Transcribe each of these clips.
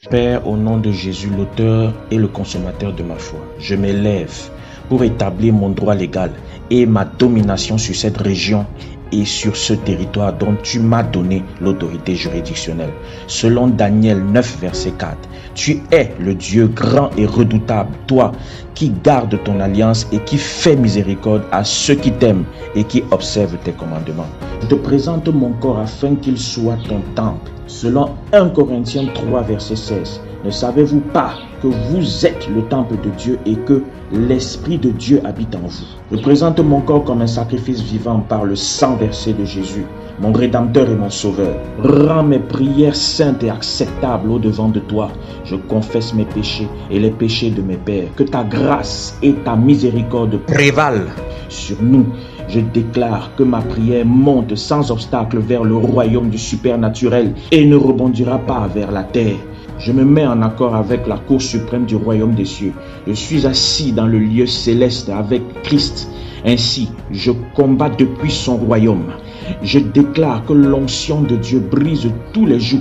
Père, au nom de Jésus, l'auteur et le consommateur de ma foi, je m'élève pour établir mon droit légal et ma domination sur cette région et sur ce territoire dont tu m'as donné l'autorité juridictionnelle. Selon Daniel 9, verset 4, tu es le Dieu grand et redoutable, toi qui gardes ton alliance et qui fais miséricorde à ceux qui t'aiment et qui observent tes commandements. Je te présente mon corps afin qu'il soit ton temple. Selon 1 Corinthiens 3, verset 16, ne savez-vous pas que vous êtes le temple de Dieu et que l'Esprit de Dieu habite en vous? Je présente mon corps comme un sacrifice vivant par le sang versé de Jésus, mon Rédempteur et mon Sauveur. Rends mes prières saintes et acceptables au-devant de toi. Je confesse mes péchés et les péchés de mes pères. Que ta grâce et ta miséricorde prévalent sur nous. Je déclare que ma prière monte sans obstacle vers le royaume du supernaturel et ne rebondira pas vers la terre. Je me mets en accord avec la cour suprême du royaume des cieux. Je suis assis dans le lieu céleste avec Christ. Ainsi, je combats depuis son royaume. Je déclare que l'onction de Dieu brise tous les jougs,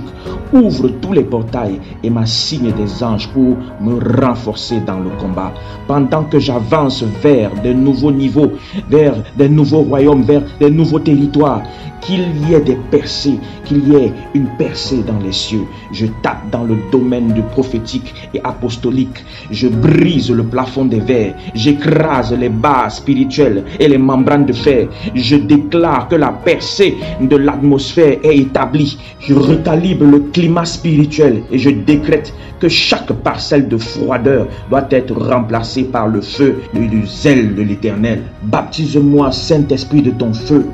ouvre tous les portails et m'assigne des anges pour me renforcer dans le combat. Pendant que j'avance vers de nouveaux niveaux, vers des nouveaux royaumes, vers des nouveaux territoires, qu'il y ait des percées, qu'il y ait une percée dans les cieux. Je tape dans le domaine du prophétique et apostolique. Je brise le plafond des verres. J'écrase les barres spirituelles et les membranes de fer. Je déclare que la percée de l'atmosphère est établie. Je recalibre le climat spirituel et je décrète que chaque parcelle de froideur doit être remplacée par le feu du zèle de l'Éternel. Baptise-moi, Saint-Esprit, de ton feu.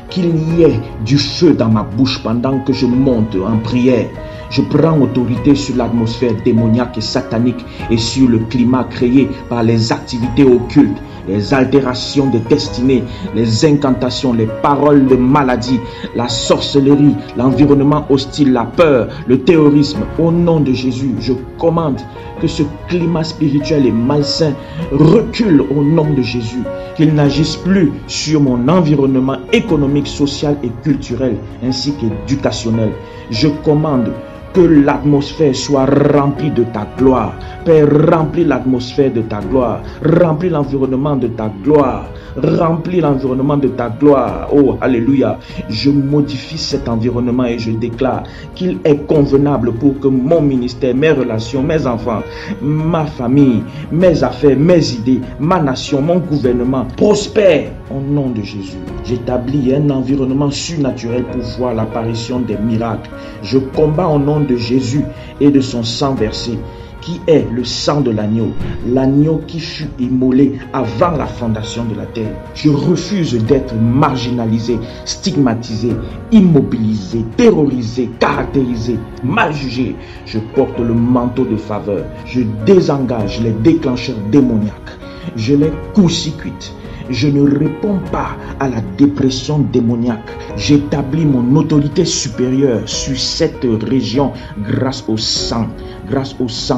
Qu'il y ait du feu dans ma bouche pendant que je monte en prière. Je prends autorité sur l'atmosphère démoniaque et satanique et sur le climat créé par les activités occultes, les altérations des destinées, les incantations, les paroles de maladie, la sorcellerie, l'environnement hostile, la peur, le terrorisme. Au nom de Jésus, je commande que ce climat spirituel et malsain recule au nom de Jésus, qu'il n'agisse plus sur mon environnement économique, social et culturel, ainsi qu'éducationnel. Je commande que l'atmosphère soit remplie de ta gloire. Père, remplis l'atmosphère de ta gloire. Remplis l'environnement de ta gloire. Remplis l'environnement de ta gloire. Oh, alléluia. Je modifie cet environnement et je déclare qu'il est convenable pour que mon ministère, mes relations, mes enfants, ma famille, mes affaires, mes idées, ma nation, mon gouvernement prospèrent au nom de Jésus. J'établis un environnement surnaturel pour voir l'apparition des miracles. Je combats au nom de Jésus et de son sang versé, qui est le sang de l'agneau, l'agneau qui fut immolé avant la fondation de la terre. Je refuse d'être marginalisé, stigmatisé, immobilisé, terrorisé, caractérisé, mal jugé. Je porte le manteau de faveur. Je désengage les déclencheurs démoniaques. Je les court-circuite. Je ne réponds pas à la dépression démoniaque. J'établis mon autorité supérieure sur cette région grâce au sang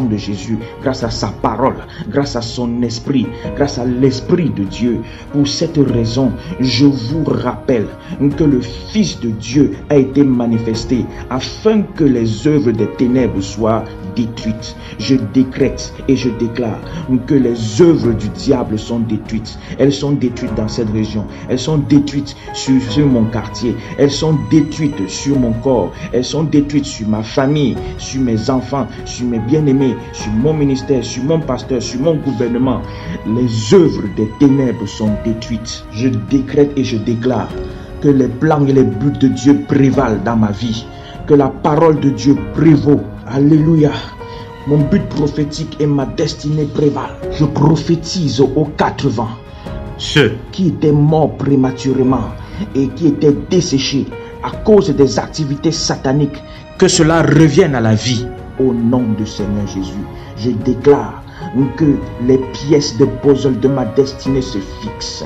de Jésus, grâce à sa parole, grâce à son esprit, grâce à l'Esprit de Dieu. Pour cette raison, je vous rappelle que le Fils de Dieu a été manifesté afin que les œuvres des ténèbres soient détruites. Je décrète et je déclare que les œuvres du diable sont détruites. Elles sont détruites dans cette région. Elles sont détruites sur mon quartier. Elles sont détruites sur mon corps. Elles sont détruites sur ma famille, sur mes enfants, sur mes bien-aimés, sur mon ministère, sur mon pasteur, sur mon gouvernement. Les œuvres des ténèbres sont détruites. Je décrète et je déclare que les plans et les buts de Dieu prévalent dans ma vie. Que la parole de Dieu prévaut. Alléluia. Mon but prophétique et ma destinée prévalent. Je prophétise aux 4 vents. Ceux qui étaient morts prématurément et qui étaient desséchés à cause des activités sataniques, que cela revienne à la vie. Au nom du Seigneur Jésus, je déclare que les pièces de puzzle de ma destinée se fixent,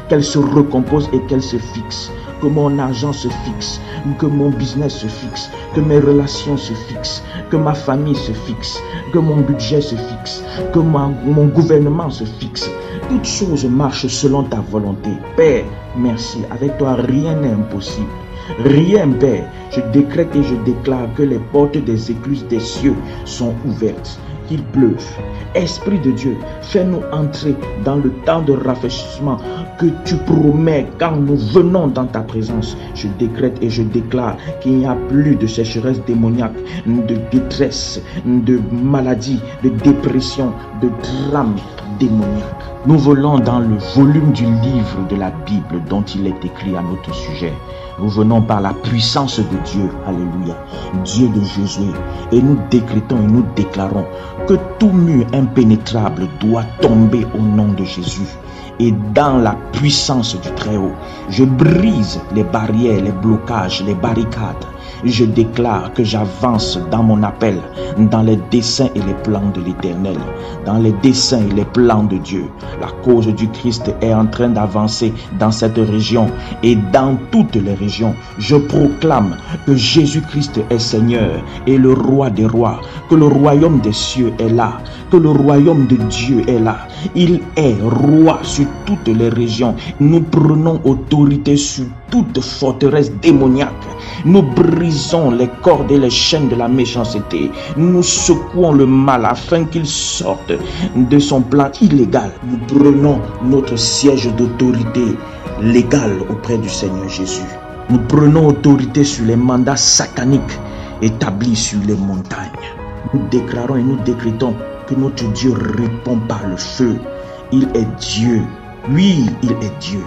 qu'elles se recomposent et qu'elles se fixent, que mon argent se fixe, que mon business se fixe, que mes relations se fixent, que ma famille se fixe, que mon budget se fixe, que mon gouvernement se fixe. Toutes choses marchent selon ta volonté. Père, merci. Avec toi, rien n'est impossible. rien, Père. Je décrète et je déclare que les portes des écluses des cieux sont ouvertes, qu'il pleuve. Esprit de Dieu, fais-nous entrer dans le temps de rafraîchissement que tu promets quand nous venons dans ta présence. Je décrète et je déclare qu'il n'y a plus de sécheresse démoniaque, de détresse, de maladie, de dépression, de drame démoniaque. Nous volons dans le volume du livre de la Bible dont il est écrit à notre sujet. Nous venons par la puissance de Dieu, alléluia, Dieu de Josué, et nous décrétons et nous déclarons que tout mur impénétrable doit tomber au nom de Jésus. Et dans la puissance du Très-Haut, je brise les barrières, les blocages, les barricades. Je déclare que j'avance dans mon appel, dans les desseins et les plans de l'Éternel, dans les desseins et les plans de Dieu. La cause du Christ est en train d'avancer dans cette région et dans toutes les régions. Je proclame que Jésus-Christ est Seigneur et le Roi des rois, que le royaume des cieux est là, que le royaume de Dieu est là. Il est roi sur toutes les régions. Nous prenons autorité sur toute forteresse démoniaque. Nous brisons les cordes et les chaînes de la méchanceté. Nous secouons le mal afin qu'il sorte de son plan illégal. Nous prenons notre siège d'autorité légale auprès du Seigneur Jésus. Nous prenons autorité sur les mandats sataniques établis sur les montagnes. Nous déclarons et nous décrétons que notre Dieu répond par le feu. Il est Dieu. Oui, il est Dieu.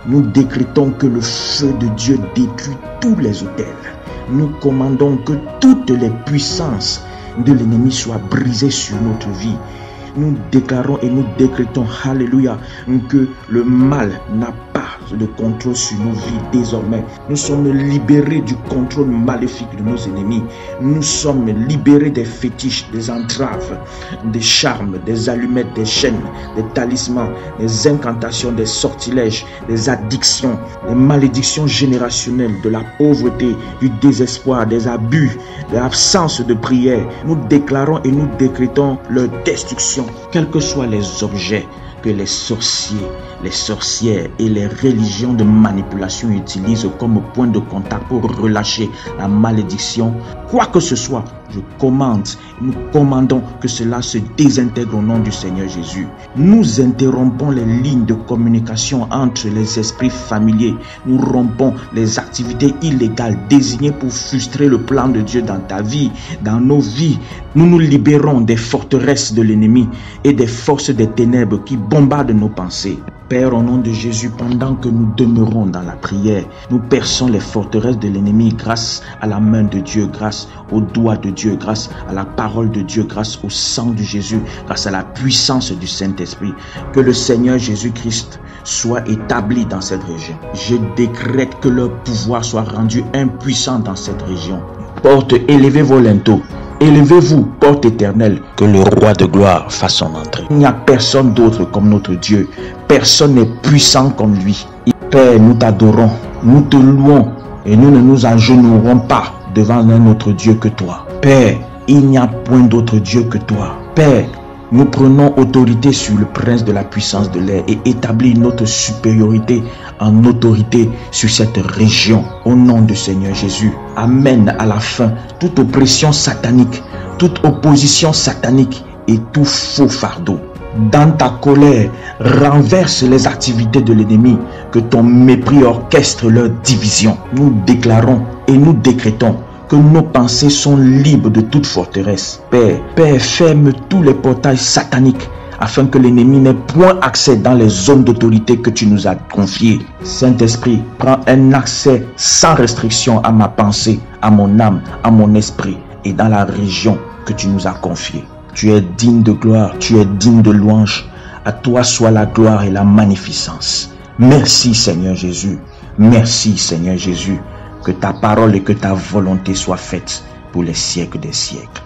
Nous décrétons que le feu de Dieu détruit tous les autels. Nous commandons que toutes les puissances de l'ennemi soient brisées sur notre vie. Nous déclarons et nous décrétons, alléluia, que le mal n'a pas de contrôle sur nos vies désormais. Nous sommes libérés du contrôle maléfique de nos ennemis. Nous sommes libérés des fétiches, des entraves, des charmes, des allumettes, des chaînes, des talismans, des incantations, des sortilèges, des addictions, des malédictions générationnelles, de la pauvreté, du désespoir, des abus, de l'absence de prière. Nous déclarons et nous décrétons leur destruction, quels que soient les objets que les sorciers, les sorcières et les religions de manipulation utilisent comme point de contact pour relâcher la malédiction. Quoi que ce soit, je commande, nous commandons que cela se désintègre au nom du Seigneur Jésus. Nous interrompons les lignes de communication entre les esprits familiers. Nous rompons les activités illégales désignées pour frustrer le plan de Dieu dans ta vie, dans nos vies. Nous nous libérons des forteresses de l'ennemi et des forces des ténèbres qui bombardent nos pensées. Père, au nom de Jésus, pendant que nous demeurons dans la prière, nous perçons les forteresses de l'ennemi grâce à la main de Dieu, grâce au doigt de Dieu, grâce à la parole de Dieu, grâce au sang de Jésus, grâce à la puissance du Saint-Esprit. Que le Seigneur Jésus-Christ soit établi dans cette région. Je décrète que leur pouvoir soit rendu impuissant dans cette région. Porte, élevez vos linteaux. Élevez-vous, porte éternelle, que le roi de gloire fasse son entrée. Il n'y a personne d'autre comme notre Dieu. Personne n'est puissant comme lui. Père, nous t'adorons, nous te louons et nous ne nous agenouillerons pas devant un autre Dieu que toi. Père, il n'y a point d'autre Dieu que toi. Père, nous prenons autorité sur le prince de la puissance de l'air et établis notre supériorité en autorité sur cette région. Au nom du Seigneur Jésus, amène à la fin toute oppression satanique, toute opposition satanique et tout faux fardeau. Dans ta colère, renverse les activités de l'ennemi, que ton mépris orchestre leur division. Nous déclarons et nous décrétons que nos pensées sont libres de toute forteresse. Père, ferme tous les portails sataniques afin que l'ennemi n'ait point accès dans les zones d'autorité que tu nous as confiées. Saint-Esprit, prends un accès sans restriction à ma pensée, à mon âme, à mon esprit et dans la région que tu nous as confiée. Tu es digne de gloire, tu es digne de louange. À toi soit la gloire et la magnificence. Merci Seigneur Jésus. Merci Seigneur Jésus. Que ta parole et que ta volonté soient faites pour les siècles des siècles.